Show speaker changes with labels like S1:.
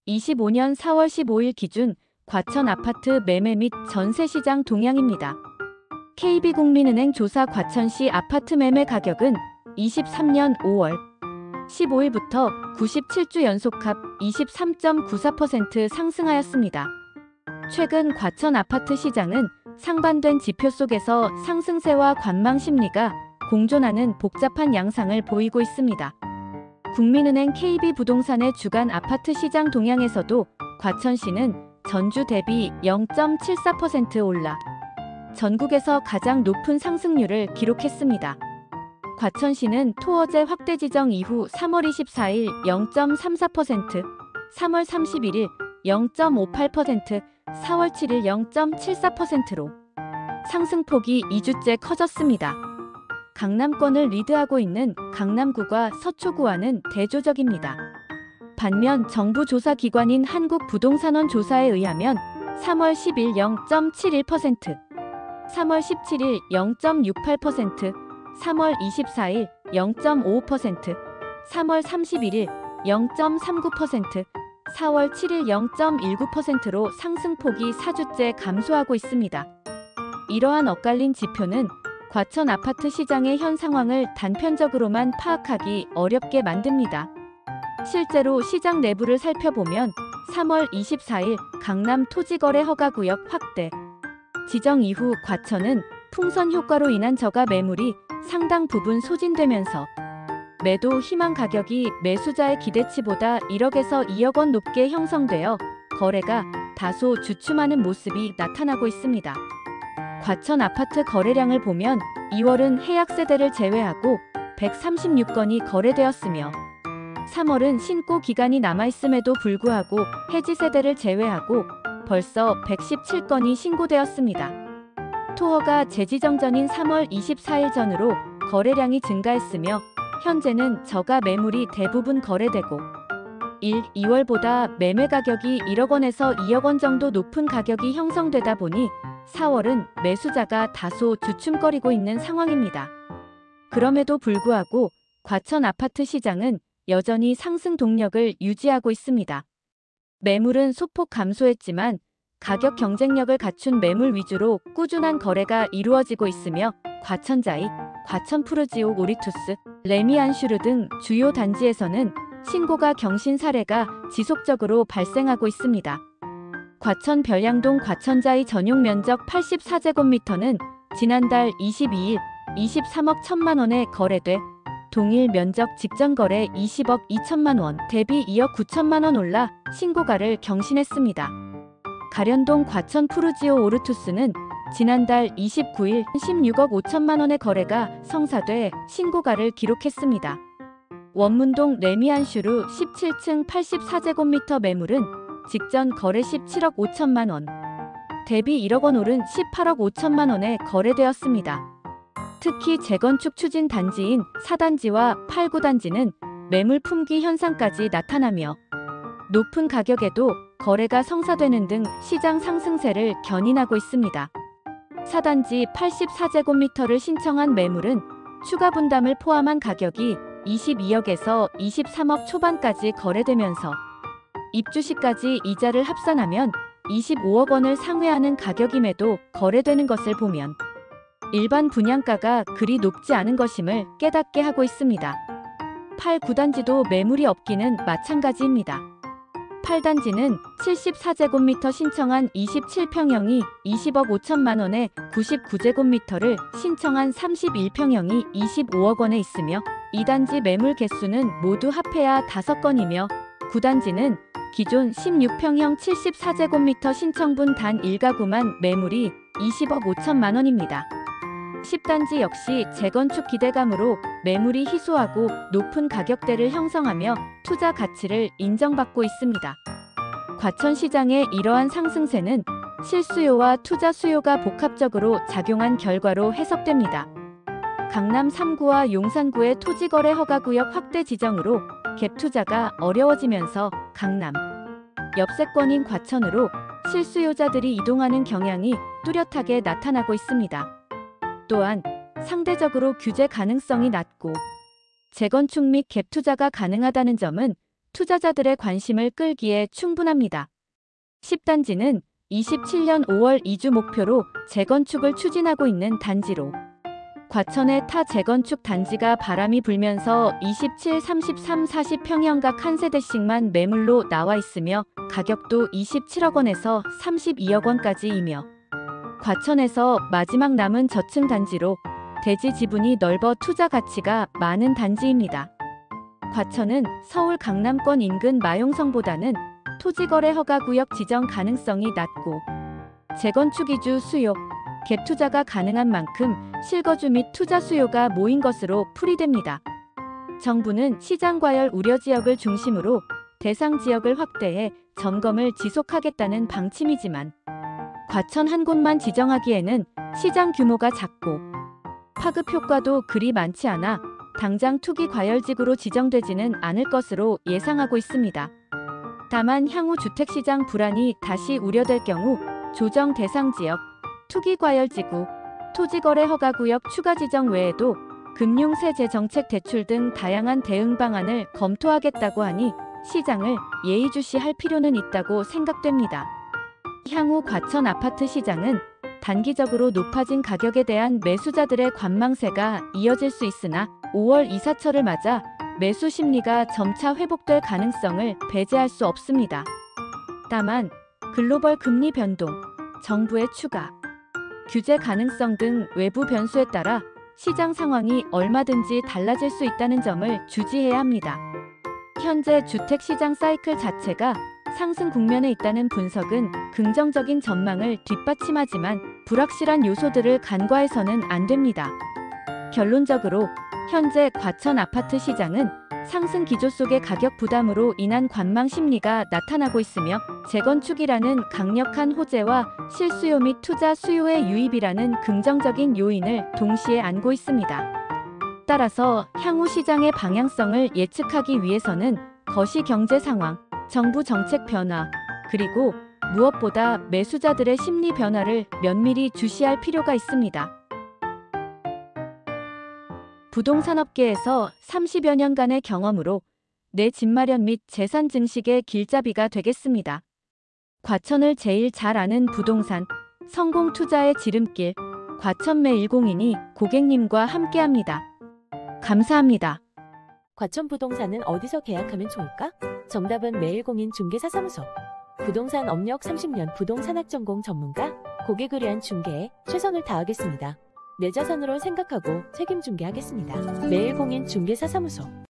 S1: 2025년 4월 15일 기준 과천 아파트 매매 및 전세 시장 동향입니다. KB국민은행 조사 과천시 아파트 매매 가격은 23년 5월 15일부터 97주 연속합 23.94% 상승하였습니다. 최근 과천 아파트 시장은 상반된 지표 속에서 상승세와 관망 심리가 공존하는 복잡한 양상을 보이고 있습니다. 국민은행 KB부동산의 주간 아파트 시장 동향에서도 과천시는 전주 대비 0.74% 올라 전국에서 가장 높은 상승률을 기록했습니다. 과천시는 토어제 확대 지정 이후 3월 24일 0.34%, 3월 31일 0.58%, 4월 7일 0.74%로 상승폭이 2주째 커졌습니다. 강남권을 리드하고 있는 강남구와 서초구와는 대조적입니다. 반면 정부 조사기관인 한국부동산원 조사에 의하면 3월 10일 0.71%, 3월 17일 0.68%, 3월 24일 0.55%, 3월 31일 0.39%, 4월 7일 0.19%로 상승폭이 4주째 감소하고 있습니다. 이러한 엇갈린 지표는 과천 아파트 시장의 현 상황을 단편적으로만 파악하기 어렵게 만듭니다. 실제로 시장 내부를 살펴보면 3월 24일 강남 토지거래 허가구역 확대 지정 이후 과천은 풍선 효과로 인한 저가 매물이 상당 부분 소진되면서 매도 희망 가격이 매수자의 기대치보다 1억에서 2억 원 높게 형성되어 거래가 다소 주춤하는 모습이 나타나고 있습니다. 과천 아파트 거래량을 보면 2월은 해약 세대를 제외하고 136건이 거래되었으며 3월은 신고 기간이 남아있음에도 불구하고 해지 세대를 제외하고 벌써 117건이 신고되었습니다. 토어가 재지정 전인 3월 24일 전으로 거래량이 증가했으며 현재는 저가 매물이 대부분 거래되고 2월보다 매매 가격이 1억 원에서 2억 원 정도 높은 가격이 형성되다 보니 4월은 매수자가 다소 주춤거리고 있는 상황입니다. 그럼에도 불구하고 과천 아파트 시장은 여전히 상승 동력을 유지하고 있습니다. 매물은 소폭 감소했지만 가격 경쟁력을 갖춘 매물 위주로 꾸준한 거래가 이루어지고 있으며 과천자이, 과천푸르지오 오리투스, 레미안슈르 등 주요 단지에서는 신고가 경신 사례가 지속적으로 발생하고 있습니다. 과천 별양동 과천자이 전용 면적 84제곱미터는 지난달 22일 23억 1천만 원에 거래돼 동일 면적 직전 거래 20억 2천만 원 대비 2억 9천만 원 올라 신고가를 경신했습니다. 가련동 과천 푸르지오 오르투스는 지난달 29일 16억 5천만 원의 거래가 성사돼 신고가를 기록했습니다. 원문동 레미안슈르 17층 84제곱미터 매물은 직전 거래 17억 5천만 원 대비 1억 원 오른 18억 5천만 원에 거래되었습니다. 특히 재건축 추진 단지인 4단지와 8, 9단지는 매물 품귀 현상까지 나타나며 높은 가격에도 거래가 성사되는 등 시장 상승세를 견인하고 있습니다. 4단지 84제곱미터를 신청한 매물은 추가 분담을 포함한 가격이 22억에서 23억 초반까지 거래되면서 입주시까지 이자를 합산하면 25억 원을 상회하는 가격임에도 거래되는 것을 보면 일반 분양가가 그리 높지 않은 것임을 깨닫게 하고 있습니다. 8, 9단지도 매물이 없기는 마찬가지입니다. 8단지는 74제곱미터 신청한 27평형이 20억 5천만 원에 99제곱미터를 신청한 31평형이 25억 원에 있으며 2단지 매물 개수는 모두 합해야 5건이며 9단지는 기존 16평형 74제곱미터 신청분 단 1가구만 매물이 20억 5천만 원입니다. 10단지 역시 재건축 기대감으로 매물이 희소하고 높은 가격대를 형성하며 투자 가치를 인정받고 있습니다. 과천시장의 이러한 상승세는 실수요와 투자 수요가 복합적으로 작용한 결과로 해석됩니다. 강남 3구와 용산구의 토지거래 허가구역 확대 지정으로 갭 투자가 어려워지면서 강남, 옆세권인 과천으로 실수요자들이 이동하는 경향이 뚜렷하게 나타나고 있습니다. 또한 상대적으로 규제 가능성이 낮고 재건축 및 갭 투자가 가능하다는 점은 투자자들의 관심을 끌기에 충분합니다. 10단지는 27년 5월 이주 목표로 재건축을 추진하고 있는 단지로 과천의 타 재건축 단지가 바람이 불면서 27, 33, 40평형각 한 세대씩만 매물로 나와 있으며 가격도 27억 원에서 32억 원까지이며 과천에서 마지막 남은 저층 단지로 대지 지분이 넓어 투자 가치가 많은 단지입니다. 과천은 서울 강남권 인근 마용성보다는 토지거래 허가구역 지정 가능성이 낮고 재건축 이주 수요, 갭 투자가 가능한 만큼 실거주 및 투자 수요가 모인 것으로 풀이됩니다. 정부는 시장 과열 우려 지역을 중심으로 대상 지역을 확대해 점검을 지속하겠다는 방침이지만 과천 한 곳만 지정하기에는 시장 규모가 작고 파급 효과도 그리 많지 않아 당장 투기 과열지구로 지정되지는 않을 것으로 예상하고 있습니다. 다만 향후 주택시장 불안이 다시 우려될 경우 조정 대상 지역, 투기 과열지구, 토지거래 허가구역 추가 지정 외에도 금융 세제 정책 대출 등 다양한 대응 방안을 검토하겠다고 하니 시장을 예의주시할 필요는 있다고 생각됩니다. 향후 과천 아파트 시장은 단기적으로 높아진 가격에 대한 매수자들의 관망세가 이어질 수 있으나 5월 이사철을 맞아 매수 심리가 점차 회복될 가능성을 배제할 수 없습니다. 다만 글로벌 금리 변동, 정부의 추가 규제 가능성 등 외부 변수에 따라 시장 상황이 얼마든지 달라질 수 있다는 점을 주지해야 합니다. 현재 주택시장 사이클 자체가 상승 국면에 있다는 분석은 긍정적인 전망을 뒷받침하지만 불확실한 요소들을 간과해서는 안 됩니다. 결론적으로 현재 과천 아파트 시장은 상승 기조 속의 가격 부담으로 인한 관망 심리가 나타나고 있으며 재건축이라는 강력한 호재와 실수요 및 투자 수요의 유입이라는 긍정적인 요인을 동시에 안고 있습니다. 따라서 향후 시장의 방향성을 예측하기 위해서는 거시 경제 상황, 정부 정책 변화, 그리고 무엇보다 매수자들의 심리 변화를 면밀히 주시할 필요가 있습니다. 부동산업계에서 30여 년간의 경험으로 내 집 마련 및 재산 증식의 길잡이가 되겠습니다. 과천을 제일 잘 아는 부동산, 성공 투자의 지름길, 과천매 102이 고객님과 함께합니다. 감사합니다.
S2: 과천 부동산은 어디서 계약하면 좋을까? 정답은 매일공인 중개사사무소. 부동산 업력 30년 부동산학 전공 전문가, 고객을 위한 중개에 최선을 다하겠습니다. 내 자산으로 생각하고 책임 중개하겠습니다. 매일공인 중개사사무소.